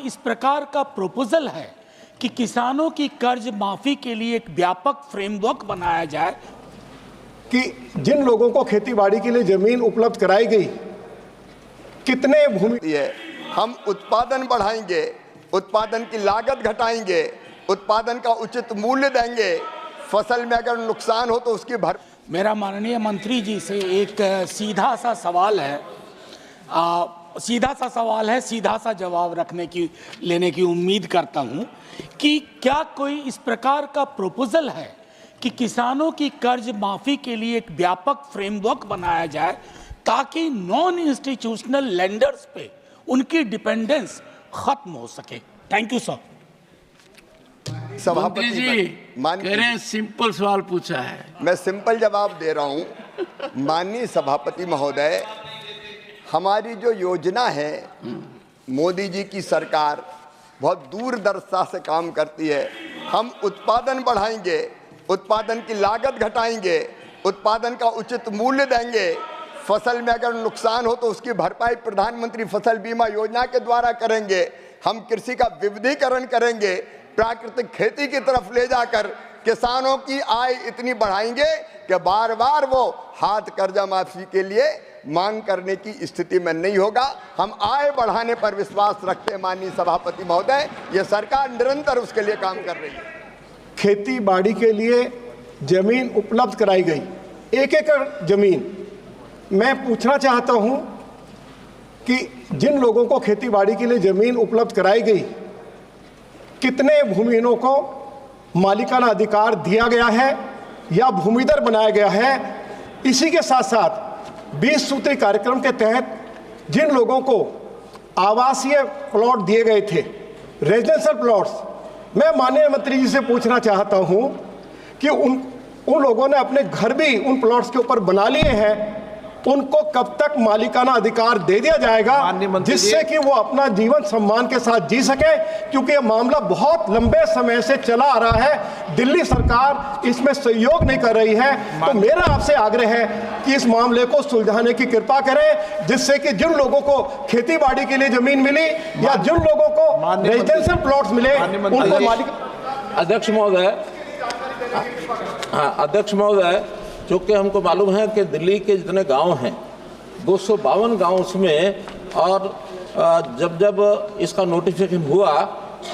इस प्रकार का प्रपोजल है कि किसानों की कर्ज माफी के लिए एक व्यापक फ्रेमवर्क बनाया जाए कि जिन लोगों को खेतीबाड़ी के लिए जमीन उपलब्ध कराई गई, कितने भूमि है, हम उत्पादन बढ़ाएंगे, उत्पादन की लागत घटाएंगे, उत्पादन का उचित मूल्य देंगे, फसल में अगर नुकसान हो तो उसकी भर। मेरा माननीय मंत्री जी से एक सीधा सा सवाल है, सीधा सा जवाब लेने की उम्मीद करता हूं कि क्या कोई इस प्रकार का प्रपोजल है कि किसानों की कर्ज माफी के लिए एक व्यापक फ्रेमवर्क बनाया जाए ताकि नॉन इंस्टीट्यूशनल लेंडर्स पे उनकी डिपेंडेंस खत्म हो सके। Thank you sir. मंत्री जी कह रहे हैं सिंपल सवाल पूछा है, मैं सिंपल जवाब दे रहा हूं। माननीय सभापति महोदय, हमारी जो योजना है, मोदी जी की सरकार बहुत दूरदर्शिता से काम करती है। हम उत्पादन बढ़ाएंगे, उत्पादन की लागत घटाएंगे, उत्पादन का उचित मूल्य देंगे, फसल में अगर नुकसान हो तो उसकी भरपाई प्रधानमंत्री फसल बीमा योजना के द्वारा करेंगे। हम कृषि का विविधीकरण करेंगे, प्राकृतिक खेती की तरफ ले जाकर किसानों की आय इतनी बढ़ाएंगे कि बार बार वो हाथ कर्जा माफी के लिए मांग करने की स्थिति में नहीं होगा। हम आय बढ़ाने पर विश्वास रखते हैं माननीय सभापति महोदय, ये सरकार निरंतर उसके लिए काम कर रही है। खेती बाड़ी के लिए जमीन उपलब्ध कराई गई, 1 एकड़ जमीन। मैं पूछना चाहता हूं कि जिन लोगों को खेती बाड़ी के लिए जमीन उपलब्ध कराई गई, कितने भूमिहीनों को मालिकाना अधिकार दिया गया है या भूमिदर बनाया गया है। इसी के साथ साथ 20 सूत्री कार्यक्रम के तहत जिन लोगों को आवासीय प्लॉट दिए गए थे, रेजिडेंशियल प्लॉट्स, मैं माननीय मंत्री जी से पूछना चाहता हूं कि उन लोगों ने अपने घर भी उन प्लॉट्स के ऊपर बना लिए हैं, उनको कब तक मालिकाना अधिकार दे दिया जाएगा जिससे कि वो अपना जीवन सम्मान के साथ जी सके, क्योंकि ये मामला बहुत लंबे समय से चला आ रहा है। दिल्ली सरकार इसमें सहयोग नहीं कर रही है। तो मेरा आपसे आग्रह है कि इस मामले को सुलझाने की कृपा करें, जिससे कि जिन लोगों को खेती बाड़ी के लिए जमीन मिली या जिन लोगों को रेजिडेंशियल प्लॉट्स मिले उनको मालिक। अध्यक्ष महोदय, चूँकि हमको मालूम है कि दिल्ली के जितने गांव हैं 252 गांव उसमें, और जब इसका नोटिफिकेशन हुआ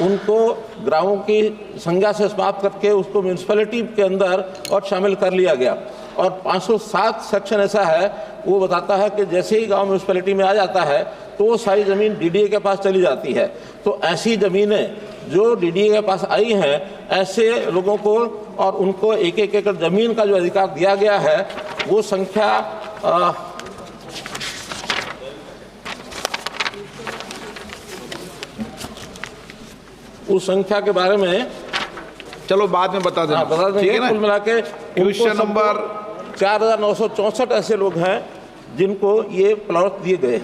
उनको ग्रामों की संज्ञा से समाप्त करके उसको म्यूनसिपैलिटी के अंदर और शामिल कर लिया गया। और 507 सेक्शन ऐसा है, वो बताता है कि जैसे ही गांव म्यूनसिपैलिटी में आ जाता है तो वो सारी ज़मीन डीडीए के पास चली जाती है। तो ऐसी ज़मीनें जो डीडीए के पास आई हैं, ऐसे लोगों को और उनको 1-1 एकड़ ज़मीन का जो अधिकार दिया गया है, वो संख्या उस संख्या के बारे में चलो बाद में बता देना। बता देंगे। कुल मिला के क्वेश्चन नंबर 4964 ऐसे लोग हैं जिनको ये प्लॉट दिए गए।